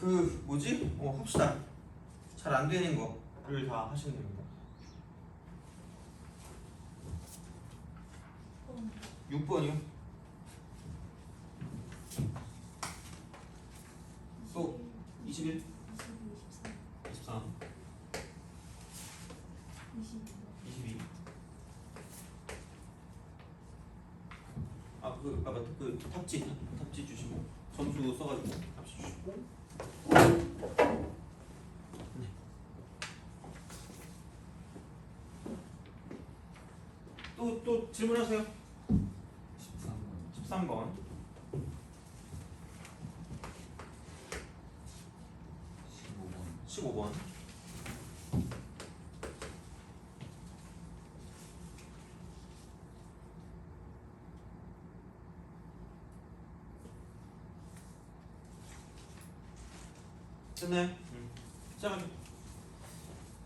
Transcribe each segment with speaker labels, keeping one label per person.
Speaker 1: 그 뭐지? 합시다. 잘 안 되는 거를 다 하시면 됩니다. 6번이요. 또 21, 23, 22. 맞다. 그 탑지 주시고 점수 써가지고 탑지 주시고. 네. 또 질문하세요. 13번. 15번. 됐나요? 시작하죠.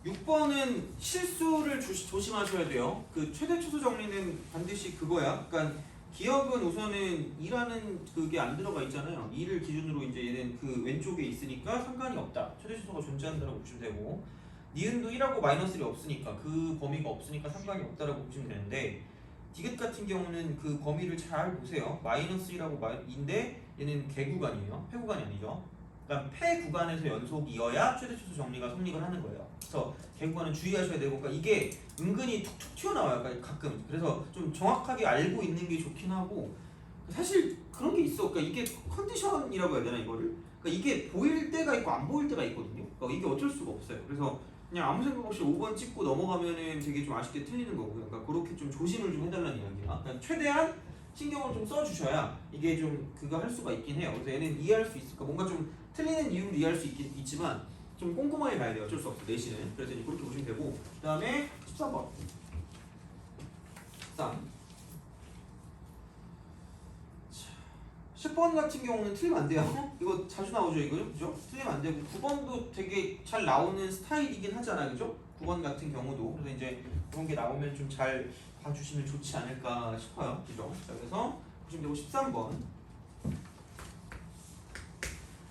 Speaker 1: 6번은 실수를 조심하셔야 돼요. 그 최대 추수 정리는 반드시 그거야. 그러니까 기억은 우선은 2라는 그게 안 들어가 있잖아요. 2를 기준으로 이제 얘는 그 왼쪽에 있으니까 상관이 없다. 최대 추수가 존재한다라고 보시면 되고, 니은도 1하고 마이너스 1이 없으니까 그 범위가 없으니까 상관이 없다라고 보시면 되는데, 디귿 같은 경우는 그 범위를 잘 보세요. 마이너스 1하고 2인데 얘는 개구간이에요. 폐구간이 아니죠. 그러니까 폐 구간에서 연속이어야 최대 추수 정리가 성립을 하는 거예요. 그래서 개구간은 주의하셔야 되고, 그러니까 이게 은근히 툭툭 튀어나와요. 그러니까 가끔. 그래서 좀 정확하게 알고 있는 게 좋긴 하고, 사실 그런 게 있어. 그러니까 이게 컨디션이라고 해야 되나 이거를? 그러니까 이게 보일 때가 있고 안 보일 때가 있거든요. 그러니까 이게 어쩔 수가 없어요. 그래서 그냥 아무 생각 없이 5번 찍고 넘어가면은 되게 좀 아쉽게 틀리는 거고요. 그러니까 그렇게 좀 조심을 좀 해달라는 이야기야. 그러니까 최대한 신경을 좀 써주셔야 이게 좀 그거 할 수가 있긴 해요. 그래서 얘는 이해할 수 있을까? 뭔가 좀 틀리는 이유를 이해할 수 있지만 좀 꼼꼼하게 봐야 돼요. 어쩔 수 없어. 내신은. 그래서 이제 그렇게 보시면 되고, 그 다음에 13번. 10번 같은 경우는 틀리면 안 돼요. 이거 자주 나오죠, 이거? 그죠? 틀리면 안 되고, 9번도 되게 잘 나오는 스타일이긴 하잖아, 그죠? 9번 같은 경우도. 그래서 이제 그런 게 나오면 좀 잘 봐주시면 좋지 않을까 싶어요. 그죠? 자, 그래서 보시면 되고, 13번.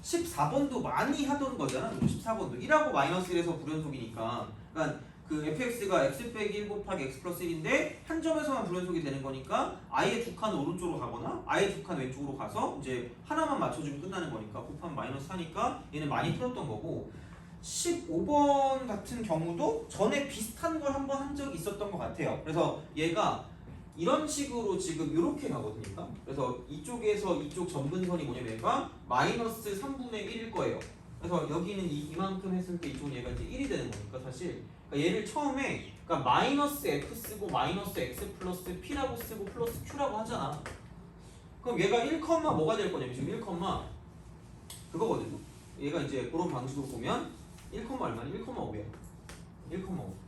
Speaker 1: 14번도 많이 하던 거잖아. 14번도 1하고 마이너스 1에서 불연속이니까, 그러니까 그 fx가 x 빼기 1 곱하기 x 플러스 1인데 한 점에서만 불연속이 되는 거니까 아예 두 칸 오른쪽으로 가거나 아예 두 칸 왼쪽으로 가서 이제 하나만 맞춰주면 끝나는 거니까 곱하면 마이너스 하니까 얘는 많이 풀었던 거고, 15번 같은 경우도 전에 비슷한 걸 한번 한 적이 있었던 것 같아요. 그래서 얘가 이런 식으로 지금 이렇게 가거든요. 그래서 이쪽에서 이쪽 전분선이 뭐냐면 얘가 마이너스 3분의 1일 거예요. 그래서 여기는 이만큼 했을 때 이쪽은 얘가 이제 1이 되는 거니까 사실, 그러니까 얘를 처음에 그러니까 마이너스 f 쓰고 마이너스 x 플러스 p라고 쓰고 플러스 q라고 하잖아. 그럼 얘가 1, 뭐가 될 거냐면 지금 1, 그거거든요. 얘가 이제 그런 방식으로 보면 1, 얼마니? 1,5야. 1,5.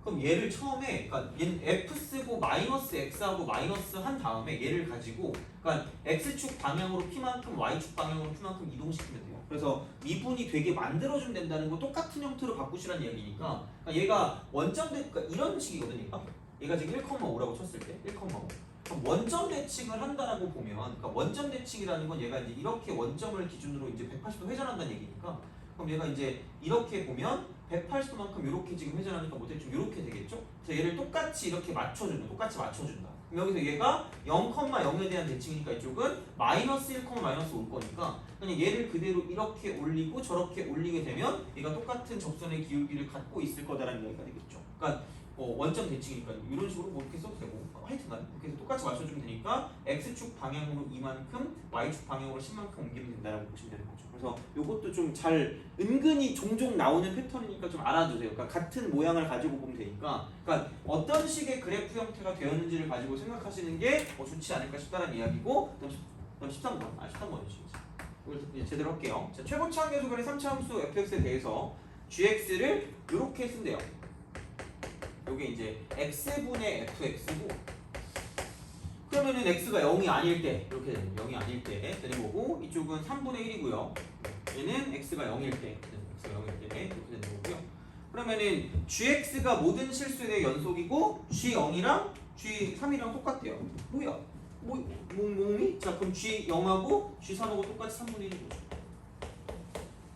Speaker 1: 그럼 얘를 처음에, 그러니까 얘는 f 쓰고 마이너스 x하고 마이너스 한 다음에 얘를 가지고, 그러니까 x축 방향으로 p만큼 y축 방향으로 p만큼 이동시키면 돼요. 그래서 미분이 되게 만들어주면 된다는 거 똑같은 형태로 바꾸시라는 이야기니까, 그러니까 얘가 원점 그러니까 이런 식이거든요. 얘가 지금 1,5라고 쳤을 때 1,5. 그럼 원점 대칭을 한다라고 보면, 그러니까 원점 대칭이라는 건 얘가 이제 이렇게 원점을 기준으로 이제 180도 회전한다는 얘기니까, 그럼 얘가 이제 이렇게 보면 180도만큼 이렇게 지금 회전하니까 뭐 대충 이렇게 되겠죠? 그래서 얘를 똑같이 이렇게 똑같이 맞춰준다. 그럼 여기서 얘가 0,0에 대한 대칭이니까 이쪽은 마이너스 1, 마이너스 올 거니까 그냥 얘를 그대로 이렇게 올리고 저렇게 올리게 되면 얘가 똑같은 접선의 기울기를 갖고 있을 거다라는 얘기가 되겠죠. 그러니까 원점 대칭이니까 이런 식으로 뭐 이렇게 써도 되고, 하여튼간 이렇게 해서 똑같이 맞춰주면 되니까 x축 방향으로 이만큼, y축 방향으로 10만큼 옮기면 된다라고 보시면 되는 거죠. 그래서 이것도 좀 잘 은근히 종종 나오는 패턴이니까 좀 알아두세요. 그러니까 같은 모양을 가지고 보면 되니까, 그러니까 어떤 식의 그래프 형태가 되었는지를 가지고 생각하시는 게 좋지 않을까 싶다는 이야기고, 그다음 13번, 13번이죠. 이걸 이제 제대로 할게요. 자, 최고차항 계수간의 3차 함수 fx에 대해서 gx를 이렇게 쓴대요. 요게 이제 x분의 fx고, 그러면은 x가 0이 아닐 때 이렇게 되는, 0이 아닐 때 되는 거고, 이쪽은 3분의 1이고요. 얘는 x가 0일 때, x가 0일 때 이렇게 되는 거고요. 그러면은 gx가 모든 실수에 대해 연속이고 g0이랑 g3이랑 똑같대요. 뭐야? 뭐니? 자 그럼 G0하고 G3하고 똑같이 3분의 1인 거죠.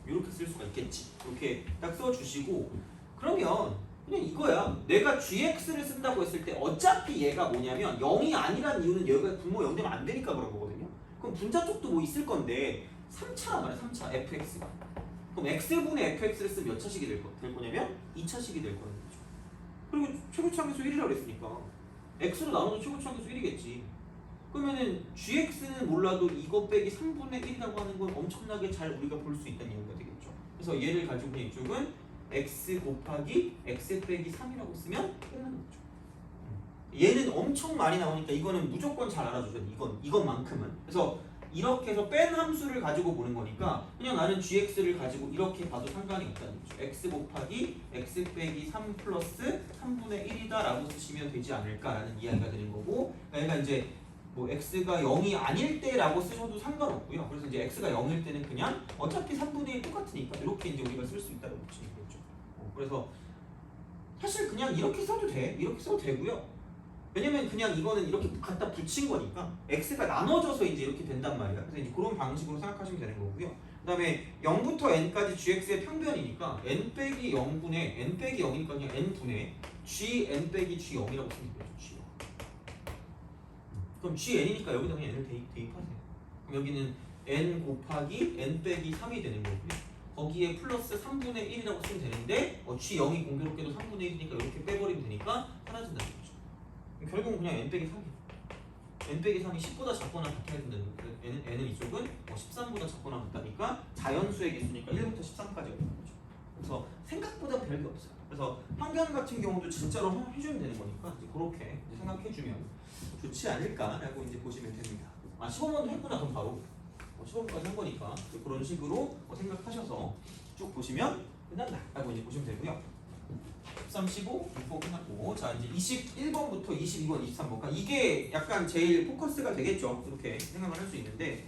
Speaker 1: 이렇게 쓸 수가 있겠지. 이렇게 딱 써주시고 그러면 그냥 이거야. 내가 GX를 쓴다고 했을 때 어차피 얘가 뭐냐면 0이 아니란 이유는 얘가 분모 0 되면 안 되니까 그런 거거든요. 그럼 분자 쪽도 뭐 있을 건데 3차란 말이야. 3차 fx가. 그럼 x분의 fx를 쓰면 몇 차식이 될 거냐면 2차식이 될 거는 거죠. 그리고 최고차항계수 1이라고 그랬으니까 x로 나눠도 최고차항계수 1이겠지. 그러면은 gx는 몰라도 이거 빼기 3분의 1이라고 하는 건 엄청나게 잘 우리가 볼 수 있다는 이유가 되겠죠. 그래서 얘를 가지고 그냥 이쪽은 x 곱하기 x 빼기 3이라고 쓰면 끝나는 거죠. 얘는 엄청 많이 나오니까 이거는 무조건 잘 알아두셔야 돼. 이것만큼은. 그래서 이렇게 해서 뺀 함수를 가지고 보는 거니까 그냥 나는 gx를 가지고 이렇게 봐도 상관이 없다는 거죠. x 곱하기 x 빼기 3 플러스 3분의 1이다 라고 쓰시면 되지 않을까라는 이야기가 되는 거고, 그러니까 이제 뭐 x가 0이 아닐 때라고 쓰셔도 상관없고요. 그래서 이제 x가 0일 때는 그냥 어차피 3분의 1 똑같으니까 이렇게 이제 우리가 쓸 수 있다고 보시면 되겠죠. 그래서 사실 그냥 이렇게 써도 돼. 이렇게 써도 되고요. 왜냐면 그냥 이거는 이렇게 갖다 붙인 거니까 x가 나눠져서 이제 이렇게 된단 말이야. 그래서 이제 그런 방식으로 생각하시면 되는 거고요. 그 다음에 0부터 n까지 gx의 평변이니까 n 빼기 0분의 n 빼기 0이니까 그냥 n분의 g n 빼기 g 0이라고 쓰면 되죠. g. 그럼 gn이니까 여기다 그냥 n을 대입하세요. 그럼 여기는 n 곱하기 n 빼기 3이 되는 거고요. 거기에 플러스 3분의 1이라고 쓰면 되는데 g0이 공교롭게도 3분의 1이니까 이렇게 빼버리면 되니까 사라진다는 거죠. 결국은 그냥 n 빼기 3이에요. n 빼기 3이 10보다 작거나 같아야 된다는 거예요. n은 이쪽은 13보다 작거나 같다니까 자연수의 개수니까 1부터 13까지 오는 거죠. 그래서 생각보다 별게 없어요. 그래서 평균 같은 경우도 진짜로 해주면 되는 거니까 이제 그렇게 이제 생각해주면 좋지 않을까라고 이제 보시면 됩니다. 아 15번도 했구나. 그럼 바로 15번까지 한 거니까 그런 식으로 생각하셔서 쭉 보시면 끝난다 라고 이제 보시면 되고요. 13, 15, 6번 끝났고, 자 이제 21번부터 22번, 23번. 그러니까 이게 약간 제일 포커스가 되겠죠. 이렇게 생각을 할 수 있는데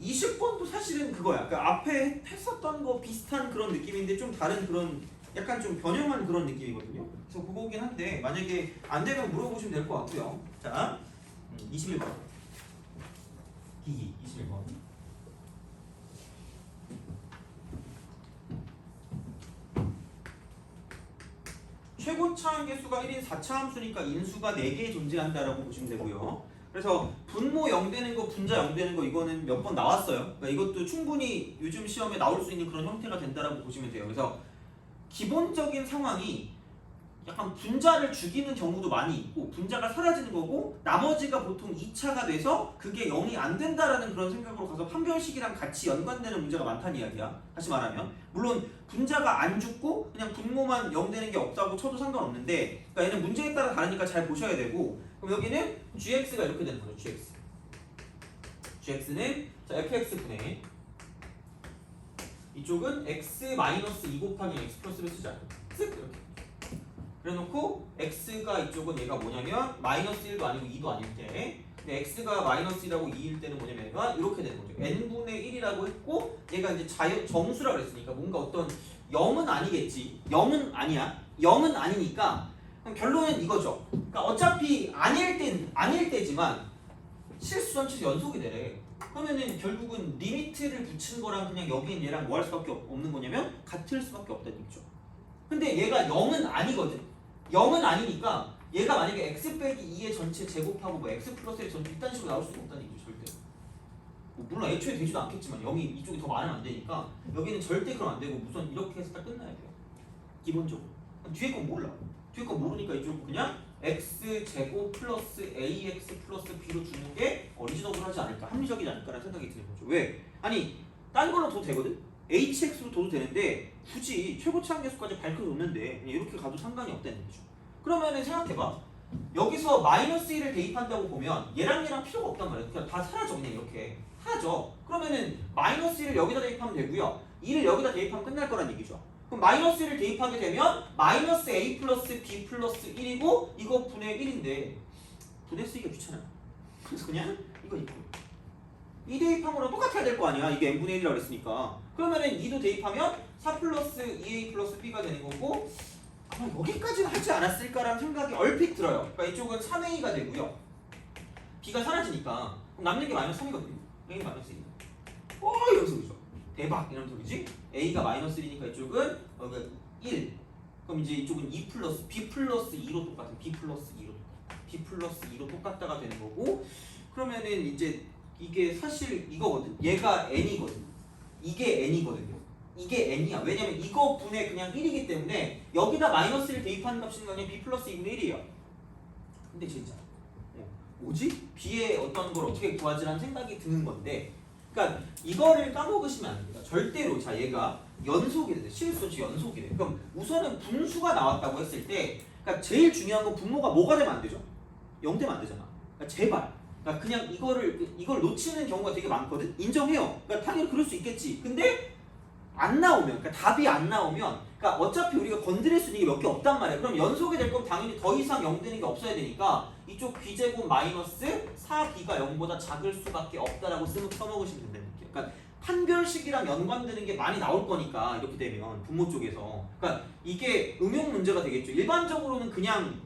Speaker 1: 20번도 사실은 그거야. 그러니까 앞에 했었던 거 비슷한 그런 느낌인데 좀 다른 그런 약간 좀 변형한 그런 느낌이거든요. 그래서 그거긴 한데 만약에 안 되면 물어보시면 될 것 같고요. 자 21번 기기 21번. 최고차항 계수가 1인 4차 함수니까 인수가 4개 존재한다라고 보시면 되고요. 그래서 분모 0 되는 거, 분자 0 되는 거 이거는 몇 번 나왔어요. 그러니까 이것도 충분히 요즘 시험에 나올 수 있는 그런 형태가 된다라고 보시면 돼요. 그래서 기본적인 상황이 약간 분자를 죽이는 경우도 많이 있고 분자가 사라지는 거고 나머지가 보통 2차가 돼서 그게 0이 안 된다라는 그런 생각으로 가서 판별식이랑 같이 연관되는 문제가 많다는 이야기야. 다시 말하면 물론 분자가 안 죽고 그냥 분모만 0 되는 게 없다고 쳐도 상관없는데 그러니까 얘는 문제에 따라 다르니까 잘 보셔야 되고, 그럼 여기는 gx가 이렇게 되는 거죠. gx는 자 fx분의 이쪽은 x-2 곱하기 x 플러스를 쓰자. 이렇게 그래놓고 x가 이쪽은 얘가 뭐냐면 마이너스 1도 아니고 2도 아닐 때, 근데 x가 마이너스 1하고 2일 때는 뭐냐면 얘가 이렇게 되는 거죠. n분의 1이라고 했고 얘가 이제 정수라고 그랬으니까 뭔가 어떤 0은 아니겠지. 0은 아니야. 0은 아니니까 그럼 결론은 이거죠. 그러니까 어차피 아닐 때지만 실수 전체에서 연속이 되래. 그러면은 결국은 리미트를 붙인 거랑 그냥 여기는 얘랑 뭐 할 수밖에 없는 거냐면 같을 수밖에 없다는 얘기죠. 근데 얘가 0은 아니거든. 0은 아니니까 얘가 만약에 x 빼기 2의 전체 제곱하고 뭐 x 플러스 1 전체 이딴 식으로 나올 수가 없다는 얘기죠. 절대. 뭐 물론 애초에 되지도 않겠지만 0이 이쪽이 더 많으면 안 되니까 여기는 절대 그럼 안 되고 우선 이렇게 해서 딱 끝나야 돼요. 기본적으로. 뒤에 건 몰라. 뒤에 건 모르니까 이쪽 그냥 x 제곱 플러스 ax 플러스 b로 주는 게 리즈너블하지 않을까, 합리적이지 않을까라는 생각이 드는 거죠. 왜? 아니 딴 걸로 둬도 되거든? hx로 둬도 되는데 굳이 최고차항 계수까지 밝혀놓는데 그냥 이렇게 가도 상관이 없다는 얘기죠. 그러면은 생각해봐. 여기서 마이너스 1을 대입한다고 보면 얘랑 필요가 없단 말이야. 그냥 다 사라져. 그냥 이렇게 사라져. 그러면은 마이너스 1을 여기다 대입하면 되고요 2를 여기다 대입하면 끝날 거란 얘기죠. 그럼 마이너스 1을 대입하게 되면 마이너스 a 플러스 b 플러스 1이고 이거 분의 1인데 분해 쓰기가 귀찮아. 그래서 그냥 이거 있고 2 대입한 거랑 똑같아야 될 거 아니야. 이게 n분의 1이라고 그랬으니까. 그러면은 2도 대입하면 4 플러스 2a 플러스 b가 되는 거고 아마 여기까지는 하지 않았을까라는 생각이 얼핏 들어요. 그러니까 이쪽은 3a가 되고요. b가 사라지니까 그럼 남는 게 마이너스 3이거든요. a 마이너스 2. 이러면서 그죠? 대박 이런 소리지. a가 마이너스 1이니까 이쪽은 1. 그럼 이제 이쪽은 2 플러스 b 플러스 2로 똑같은 b 플러스 2로 b 플러스 2로 똑같다가 되는 거고 그러면은 이제 이게 사실 이거거든. 얘가 n이거든. 이게 n이거든요. 이게 n이야. 왜냐면 이거 분의 그냥 1이기 때문에 여기다 마이너스를 대입하는 값인 거 아니야? b 플러스 2분의 1이야. 근데 진짜 뭐지? b의 어떤 걸 어떻게 구하지라는 생각이 드는 건데 그러니까 이거를 까먹으시면 안 됩니다. 절대로 자 얘가 연속이 돼. 실수치 연속이 돼. 그럼 우선은 분수가 나왔다고 했을 때 그러니까 제일 중요한 건 분모가 뭐가 되면 안 되죠? 0 되면 안 되잖아. 그러니까 제발 그러니까 그냥 이걸 놓치는 경우가 되게 많거든. 인정해요. 그러니까 당연히 그럴 수 있겠지. 근데 안 나오면 그러니까 답이 안 나오면 그러니까 어차피 우리가 건드릴 수 있는 게 몇 개 없단 말이야. 그럼 연속이 될 거면 당연히 더 이상 0 되는 게 없어야 되니까 이쪽 b제곱 마이너스 4b가 0보다 작을 수밖에 없다라고 써먹으시면 된다는 거예요. 그러니까 판별식이랑 연관되는 게 많이 나올 거니까 이렇게 되면 분모 쪽에서 그러니까 이게 응용 문제가 되겠죠. 일반적으로는 그냥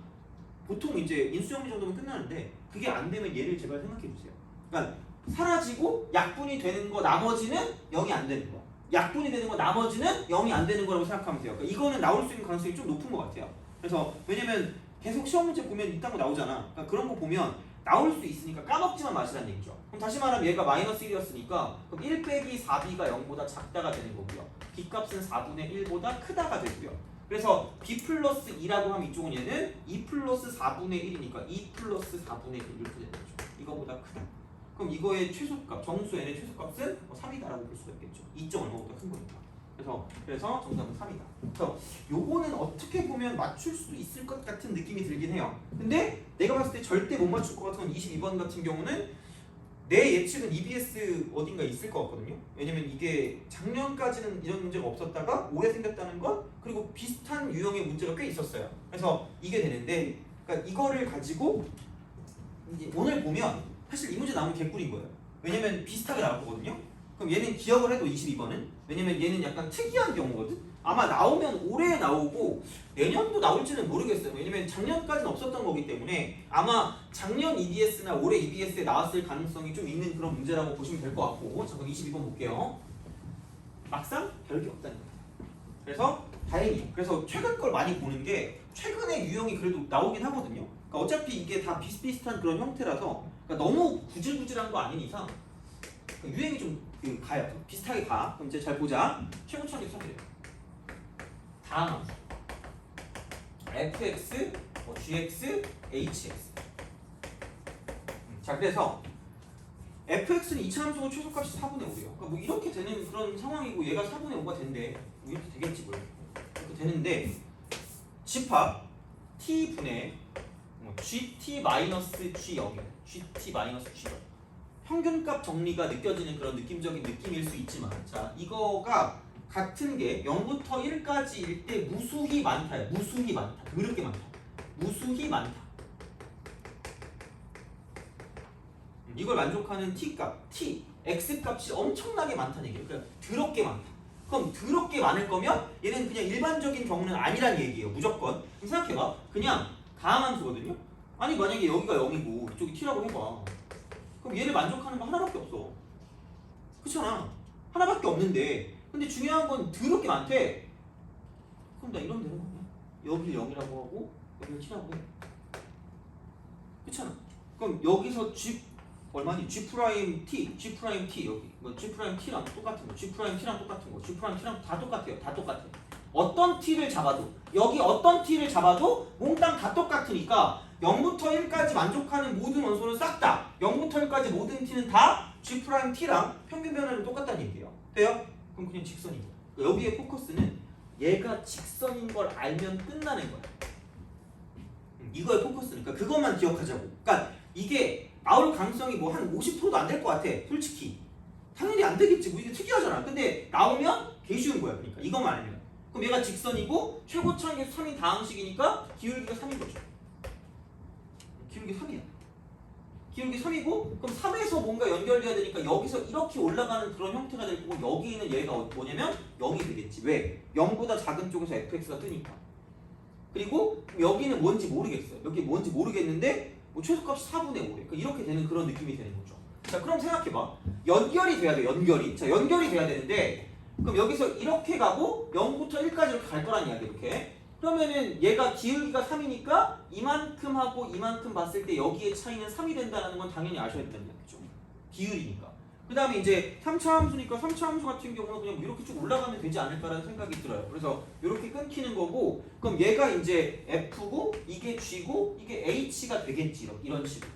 Speaker 1: 보통 이제 인수정리 정도면 끝나는데 그게 안 되면 얘를 제발 생각해 주세요. 그러니까 사라지고 약분이 되는 거 나머지는 0이 안 되는 거. 약분이 되는 거 나머지는 0이 안 되는 거라고 생각하면 돼요. 그러니까 이거는 나올 수 있는 가능성이 좀 높은 것 같아요. 그래서 왜냐면 계속 시험 문제 보면 이딴 거 나오잖아. 그러니까 그런 거 보면 나올 수 있으니까 까먹지만 마시라는 얘기죠. 그럼 다시 말하면 얘가 마이너스 1이었으니까 그럼 1 빼기 4b가 0보다 작다가 되는 거고요. b값은 4분의 1보다 크다가 되고요. 그래서 b 플러스 2라고 하면 이쪽은 얘는 2 플러스 4분의 1이니까 2 플러스 4분의 1 이렇게 되는 거죠. 이거보다 크다. 그럼 이거의 최소값, 정수 n의 최소값은 3이다라고 볼 수가 있겠죠. 2점 얼마보다 큰 거니까. 그래서 정답은 3이다. 그래서 요거는 어떻게 보면 맞출 수도 있을 것 같은 느낌이 들긴 해요. 근데 내가 봤을 때 절대 못 맞출 것 같은 건 22번 같은 경우는 내 예측은 EBS 어딘가 있을 것 같거든요. 왜냐면 이게 작년까지는 이런 문제가 없었다가 올해 생겼다는 것 그리고 비슷한 유형의 문제가 꽤 있었어요. 그래서 이게 되는데 그러니까 이거를 가지고 이제 오늘 보면 사실 이 문제 나오면 개꿀인 거예요. 왜냐면 비슷하게 나올 거거든요. 그럼 얘는 기억을 해도 22번은 왜냐면 얘는 약간 특이한 경우거든. 아마 나오면 올해 나오고 내년도 나올지는 모르겠어요. 왜냐면 작년까지는 없었던 거기 때문에 아마 작년 EBS나 올해 EBS에 나왔을 가능성이 좀 있는 그런 문제라고 보시면 될 것 같고 잠깐 22번 볼게요. 막상 별게 없다는 거예요. 그래서 다행이에요. 그래서 최근 걸 많이 보는 게 최근에 유형이 그래도 나오긴 하거든요. 그러니까 어차피 이게 다 비슷비슷한 그런 형태라서 그러니까 너무 구질구질한 거 아닌 이상 그러니까 유행이 좀 가요. 비슷하게 가. 그럼 이제 잘 보자. 최고차기 사기래요. 다음 함수 fx, gx, hx. 자 그래서 fx는 2차 함수고 최소값이 4분의 5예요. 그러니까 뭐 이렇게 되는 그런 상황이고 얘가 4분의 5가 된대. 뭐 이렇게 되겠지 뭐 이렇게 되는데 집합 t분의 gt-g0이에요. gt-g0. 평균값 정리가 느껴지는 그런 느낌적인 느낌일 수 있지만 자 이거가 같은 게 0부터 1까지일 때 무수히 많다요. 무수히 많다. 더럽게 많다. 무수히 많다. 이걸 만족하는 t값, x값이 엄청나게 많다는 얘기예요. 그러니까 더럽게 많다. 그럼 더럽게 많을 거면 얘는 그냥 일반적인 경우는 아니란 얘기예요. 무조건. 그럼 생각해봐. 그냥 다항함수거든요. 아니 만약에 여기가 0이고 이쪽이 t라고 해봐. 그럼 얘를 만족하는 거 하나밖에 없어. 그렇잖아. 하나밖에 없는데 근데 중요한 건 더럽게 많대. 그럼 나 이런 되는 거야. 여기를 0이라고 하고 여기를 t라고 해. 그렇잖아. 그럼 여기서 g 얼마니? g 프라임 t, g 프라임 t 여기 뭐 g 프라임 t랑 똑같은 거, g 프라임 t랑 똑같은 거, g 프라임 t랑 다 똑같아요. 다 똑같아. 어떤 t를 잡아도 여기 어떤 t를 잡아도 몽땅 다 똑같으니까 0부터 1까지 만족하는 모든 원소는 싹 다 0부터 1까지 모든 t는 다 g 프라임 t랑 평균 변화는 똑같다는 얘기예요. 돼요? 그럼 그냥 직선이고 여기에 포커스는 얘가 직선인 걸 알면 끝나는 거야. 이거의 포커스니까 그것만 기억하자고. 그러니까 이게 나올 가능성이 뭐 한 50%도 안 될 것 같아. 솔직히 당연히 안 되겠지. 뭐 이게 특이하잖아. 근데 나오면 개 쉬운 거야. 그러니까 이것만 알면. 그럼 얘가 직선이고 최고차항계수 3인 다항식이니까 기울기가 3인 거죠. 기울기 3이야. 기울기 3이고 그럼 3에서 뭔가 연결돼야 되니까 여기서 이렇게 올라가는 그런 형태가 될 거고 여기는 얘가 뭐냐면 0이 되겠지. 왜? 0보다 작은 쪽에서 fx가 뜨니까. 그리고 여기는 뭔지 모르겠어요. 여기 뭔지 모르겠는데 뭐 최소값이 4분의 5래. 그러니까 이렇게 되는 그런 느낌이 되는 거죠. 자, 그럼 생각해봐. 연결이 돼야 돼. 연결이. 자, 연결이 돼야 되는데 그럼 여기서 이렇게 가고 0부터 1까지 이렇게 갈 거란 이야기. 이렇게. 그러면은 얘가 기울기가 3이니까 이만큼하고 이만큼 봤을 때 여기의 차이는 3이 된다는 건 당연히 아셔야 된다는 얘기죠. 기울이니까. 그 다음에 이제 3차 함수니까 3차 함수 같은 경우는 그냥 이렇게 쭉 올라가면 되지 않을까라는 생각이 들어요. 그래서 이렇게 끊기는 거고, 그럼 얘가 이제 F고 이게 G고 이게 H가 되겠지. 이런 식으로.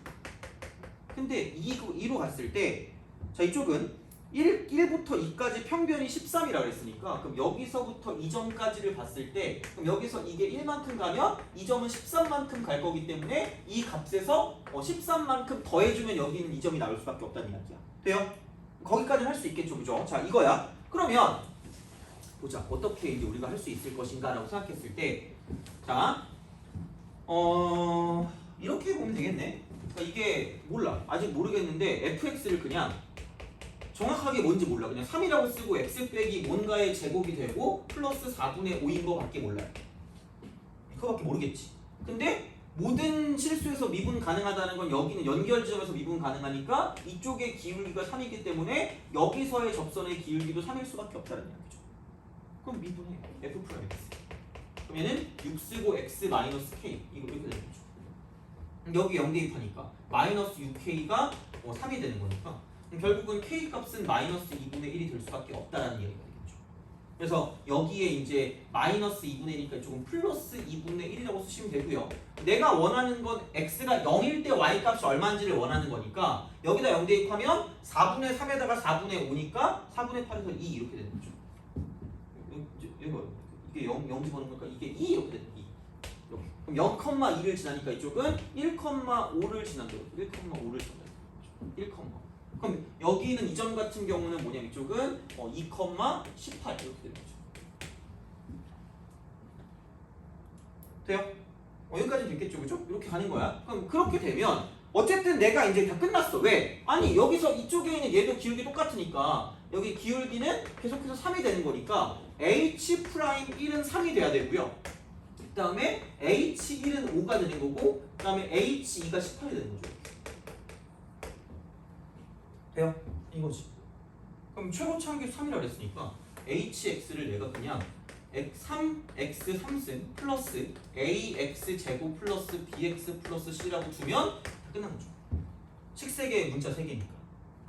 Speaker 1: 근데 2로 갔을 때, 자, 이쪽은 1부터 2까지 평변이 13이라고 했으니까 그럼 여기서부터 이 점까지를 봤을 때 그럼 여기서 이게 1만큼 가면 이 점은 13만큼 갈 거기 때문에 이 값에서 13만큼 더해주면 여기는 이 점이 나올 수밖에 없다는 이야기야. 돼요? 거기까지는 할 수 있겠죠, 그죠? 자, 이거야. 그러면 보자. 어떻게 이제 우리가 할 수 있을 것인가라고 생각했을 때, 자, 이렇게 보면 되겠네. 그러니까 이게 몰라. 아직 모르겠는데 fx를 그냥 정확하게 뭔지 몰라. 그냥 3이라고 쓰고 x 빼기 뭔가의 제곱이 되고 플러스 4분의 5인 거밖에 몰라요. 그거밖에 모르겠지. 근데 모든 실수에서 미분 가능하다는 건 여기는 연결 지점에서 미분 가능하니까 이쪽의 기울기가 3이기 때문에 여기서의 접선의 기울기도 3일 수밖에 없다는 얘기죠. 그럼 미분해. f 프라임 x. 그럼 얘는 6 쓰고 x 마이너스 k. 이거 이렇게 되는 거죠. 여기 0 대입하니까 마이너스 6k가 3이 되는 거니까 결국은 k 값은 마이너스 2분의 1이 될 수밖에 없다는 얘기가 되겠죠. 그래서 여기에 이제 마이너스 2분의 1이니까 조금 플러스 2분의 1이라고 쓰시면 되고요. 내가 원하는 건 x가 0일 때 y 값이 얼마인지를 원하는 거니까 여기다 0 대입하면 4분의 3에다가 4분의 5니까 4분의 8에서 2 이렇게 되는 거죠. 이게 0 집어넣는 거니까 이게 2 이렇게 되는 거예요. 이렇게. 그럼 0,2를 지나니까 이쪽은 1,5를 지난다고. 1,5를 지난다고. 1, 그럼 여기는 이 점 같은 경우는 뭐냐면 이쪽은 2,18 이렇게 되는 거죠. 돼요? 여기까지 됐겠죠, 그죠? 이렇게 가는 거야. 그럼 그렇게 되면 어쨌든 내가 이제 다 끝났어. 왜? 아니 여기서 이쪽에 있는 얘도 기울기 똑같으니까 여기 기울기는 계속해서 3이 되는 거니까 H'1은 3이 돼야 되고요. 그 다음에 H1은 5가 되는 거고 그 다음에 H2가 18이 되는 거죠. 돼요? 이거지. 그럼 최고치 한 개 3이라고 했으니까 hx를 내가 그냥 3x 3승 플러스 ax 제곱 플러스 bx 플러스 c라고 두면 다 끝난 거죠. 식세개 문자 3개니까.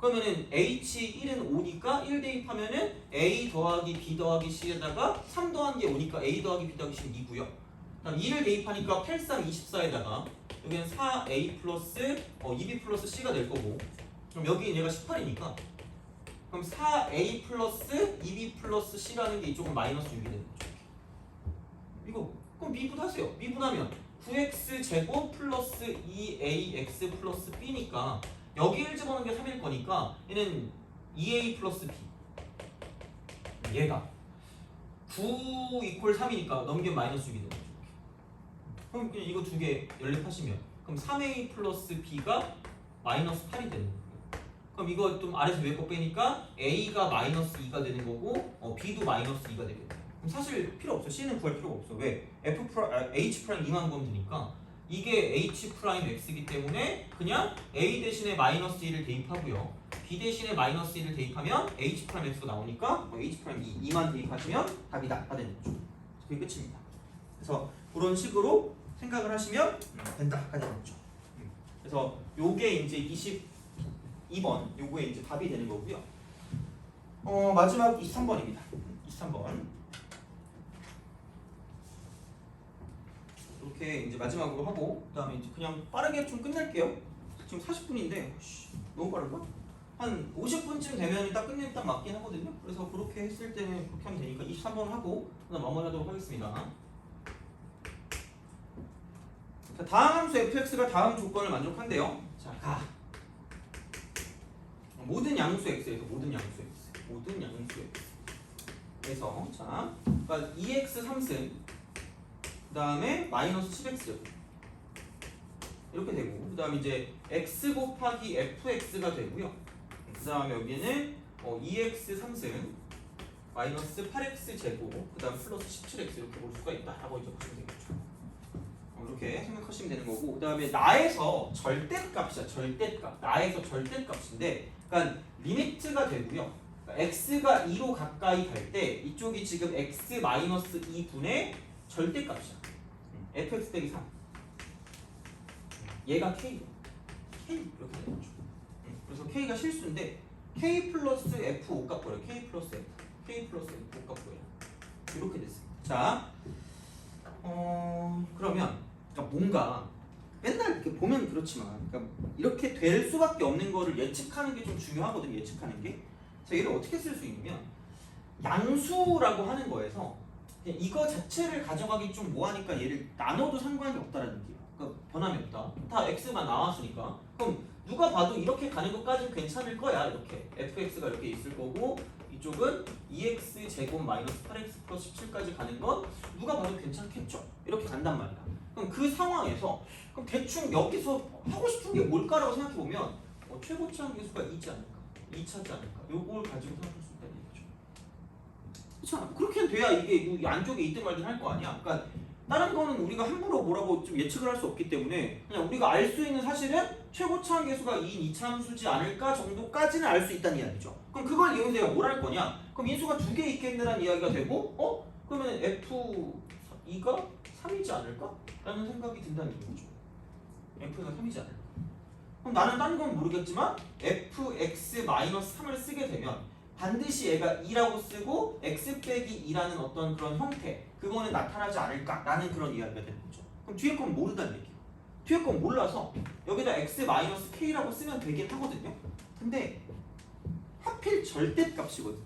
Speaker 1: 그러면은 h1은 5니까 1 대입하면은 a 더하기 b 더하기 c에다가 3 더한 게 5니까 a 더하기 b 더하기 c는 2고요. 그다음 2를 대입하니까 8, 3, 24에다가 여기는 4a 플러스 2b 플러스 c가 될 거고 그럼 여기 얘가 18이니까 그럼 4a 플러스 2b 플러스 c라는 게 이쪽은 마이너스 6이 되는 거죠. 이거 그럼 미분하세요. 미분하면 9x 제곱 플러스 2ax 플러스 b니까 여기 1 집어넣는 게 3일 거니까 얘는 2a 플러스 b 얘가 9 이퀄 3이니까 넘기면 마이너스 6이 되는 거죠. 그럼 그냥 이거 두 개 연립하시면 그럼 3a 플러스 b가 마이너스 8이 되는 거예요. 그럼 이거 좀 아래서 위에 거 빼니까 A가 마이너스 2가 되는 거고 B도 마이너스 2가 되겠다. 그럼 사실 필요 없어. C는 구할 필요가 없어. 왜? H 프라임 2만 구하면 되니까 이게 H 프라임 X이기 때문에 그냥 A 대신에 마이너스 1을 대입하고요. B 대신에 마이너스 1을 대입하면 H 프라임 X가 나오니까 H 프라임 2만 대입하시면 답이다. 다 되는 거죠. 그게 끝입니다. 그래서 그런 식으로 생각을 하시면 된다. 가 되는 거죠. 그래서 요게 이제 22번 요거에 이제 답이 되는 거고요. 마지막 23번입니다. 23번. 이렇게 이제 마지막으로 하고 그다음에 이제 그냥 빠르게 좀 끝낼게요. 지금 40분인데 너무 빠른가? 한 50분쯤 되면 딱 끝내면 딱 맞긴 하거든요. 그래서 그렇게 했을 때는 그렇게 하면 되니까 23번 하고 그다음 마무리하도록 하겠습니다. 자, 다음 함수 fx가 다음 조건을 만족한대요. 자, 가. 모든 양수 x에서 모든 양수 x에서 자, 그러니까 2x 3승 그 다음에 마이너스 10x 이렇게 되고 그 다음에 이제 x 곱하기 fx가 되고요. 그 다음에 여기는 2x 3승 마이너스 8x 제곱 그 다음 플러스 17x 이렇게 볼 수가 있다라고 이제 보시면 되겠죠. 이렇게 생각하시면 되는 거고, 그 다음에 나에서 절대값이야. 절대값. 나에서 절대값인데, 그러니까 리미트가 되고요. 그러니까 x가 2로 가까이 갈 때 이쪽이 지금 x-2분의 절대값이야. fx 빼기 3. 얘가 k. k 이렇게 되는 거죠. 그래서 k가 실수인데 k 플러스 f 옷값 버려. k 플러스 f. k 플러스 f 옷값 버려. 이렇게 됐습니다. 자, 그러면 그러니까 뭔가 맨날 이렇게 보면 그렇지만, 그러니까 이렇게 될 수밖에 없는 거를 예측하는 게 좀 중요하거든요. 예측하는 게. 자, 얘를 어떻게 쓸 수 있냐면 양수라고 하는 거에서 그냥 이거 자체를 가져가기 좀 뭐하니까 얘를 나눠도 상관이 없다라는 얘기예요. 그러니까 변함이 없다. 다 x만 나왔으니까. 그럼 누가 봐도 이렇게 가는 것까지는 괜찮을 거야. 이렇게 fx가 이렇게 있을 거고, 이쪽은 2x 제곱 마이너스 8x 플러스 17까지 가는 건 누가 봐도 괜찮겠죠. 이렇게 간단 말이야. 그럼 그 상황에서 그럼 대충 여기서 하고 싶은 게 뭘까라고 생각해 보면 최고치 함계수가 2지 않을까, 2차지 않을까, 요걸 가지고 생각할 수 있다는 얘기죠. 그렇잖아. 그렇게 돼야 이게 이 안쪽에 있든 말든 할 거 아니야. 그러니까 다른 거는 우리가 함부로 뭐라고 좀 예측을 할 수 없기 때문에 그냥 우리가 알 수 있는 사실은 최고치 함계수가 2인 2차함수지 않을까 정도까지는 알 수 있다는 이야기죠. 그럼 그걸 이용해서 내가 뭘 할 거냐? 그럼 인수가 2개 있겠느라는 이야기가 되고, 그러면 f2가 3이지 않을까? 라는 생각이 든다는 얘기죠. f가 3이지 않을까? 그럼 나는 딴 건 모르겠지만 fx-3을 쓰게 되면 반드시 얘가 2라고 쓰고 x 빼기 2라는 어떤 그런 형태, 그거는 나타나지 않을까라는 그런 이야기가 되는 거죠. 그럼 뒤에 건 모른다는 얘기예요. 뒤에 건 몰라서 여기다 x-k라고 쓰면 되긴 하거든요. 근데 하필 절대값이거든.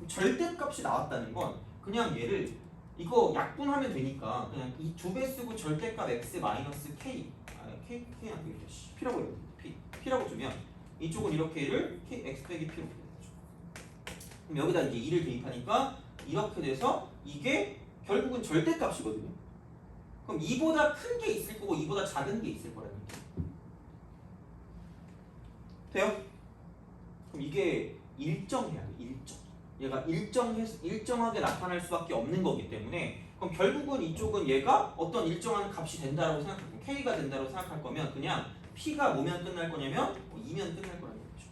Speaker 1: 절대값이 나왔다는 건 그냥 얘를 이거 약분하면 되니까 그냥 이 2배 쓰고 절대값 x-k k라고 이렇게 p라고 해요. p라고 주면 이쪽은 이렇게를 x 빼기 p로 되는 거죠. 그럼 여기다 이제 2를 대입하니까 이렇게 돼서 이게 결국은 절대값이거든요. 그럼 2보다 큰 게 있을 거고 2보다 작은 게 있을 거라는 얘기죠. 돼요? 그럼 이게 일정해야 돼. 일정. 얘가 일정하게 나타날 수밖에 없는 거기 때문에, 그럼 결국은 이쪽은 얘가 어떤 일정한 값이 된다라고 생각할 거고 k가 된다라고 생각할 거면 그냥 p가 뭐면 끝날 거냐면 2면 끝날 거라는 거죠.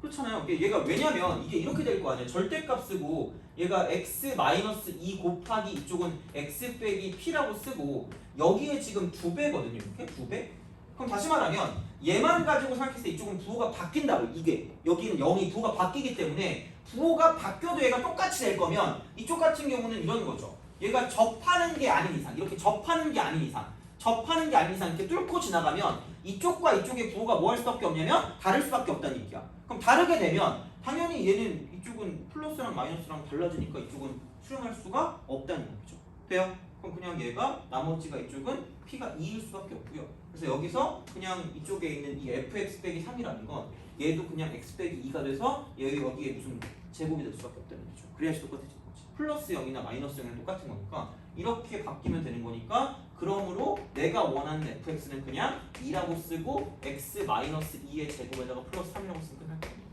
Speaker 1: 그렇잖아요. 얘가 왜냐면 이게 이렇게 될 거 아니에요. 절대값 쓰고 얘가 x-2 곱하기 이쪽은 x 빼기 p라고 쓰고 여기에 지금 2배거든요. 이렇게 2배? 그럼 다시 말하면 얘만 가지고 생각했을 때 이쪽은 부호가 바뀐다고. 이게 여기는 0이 부호가 바뀌기 때문에 부호가 바뀌어도 얘가 똑같이 될 거면 이쪽 같은 경우는 이런 거죠. 얘가 접하는 게 아닌 이상, 이렇게 접하는 게 아닌 이상 이렇게 뚫고 지나가면 이쪽과 이쪽의 부호가 뭐 할 수밖에 없냐면 다를 수밖에 없다는 얘기야. 그럼 다르게 되면 당연히 얘는 이쪽은 플러스랑 마이너스랑 달라지니까 이쪽은 수렴할 수가 없다는 얘기죠. 돼요? 그럼 그냥 얘가 나머지가 이쪽은 p가 2일 수밖에 없고요. 그래서 여기서 그냥 이쪽에 있는 이 fx 빼기 3이라는 건 얘도 그냥 x 빼기 2가 돼서 여기에 무슨 제곱이 될 수밖에 없다는 거죠. 그래야지 똑같아지는 거지. 플러스 0이나 마이너스 0이랑 똑같은 거니까 이렇게 바뀌면 되는 거니까, 그러므로 내가 원하는 fx는 그냥 2라고 쓰고 x-2의 제곱에다가 플러스 3이라고 쓰면 끝날 거예요.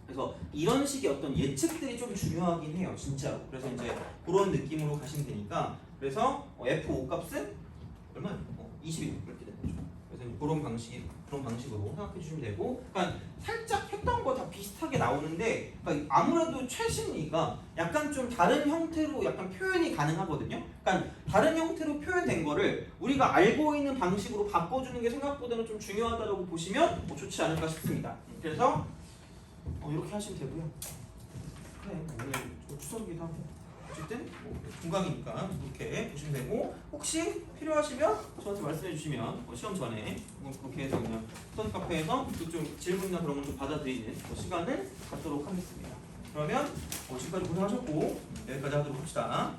Speaker 1: 그래서 이런 식의 어떤 예측들이 좀 중요하긴 해요, 진짜로. 그래서 이제 그런 느낌으로 가시면 되니까, 그래서 f5 값은 얼마예요? 21 이렇게 되는 거죠. 그래서 그런 방식으로 생각해 주시면 되고, 그러니까 살짝 했던 거 다 비슷하게 나오는데, 그러니까 아무래도 최신이가 약간 좀 다른 형태로 약간 표현이 가능하거든요. 그러니까 다른 형태로 표현된 거를 우리가 알고 있는 방식으로 바꿔주는 게 생각보다는 좀 중요하다고 보시면 좋지 않을까 싶습니다. 그래서 이렇게 하시면 되고요. 그래, 오늘 추석이기도 하고 어쨌든 중강이니까 이렇게 보시면 되고, 혹시 필요하시면 저한테 말씀해 주시면 시험 전에 그렇게 해서 그냥 스터디 카페에서 좀 질문이나 그런 걸 좀 받아들이는 시간을 갖도록 하겠습니다. 그러면 지금까지 고생하셨고 여기까지 하도록 합시다.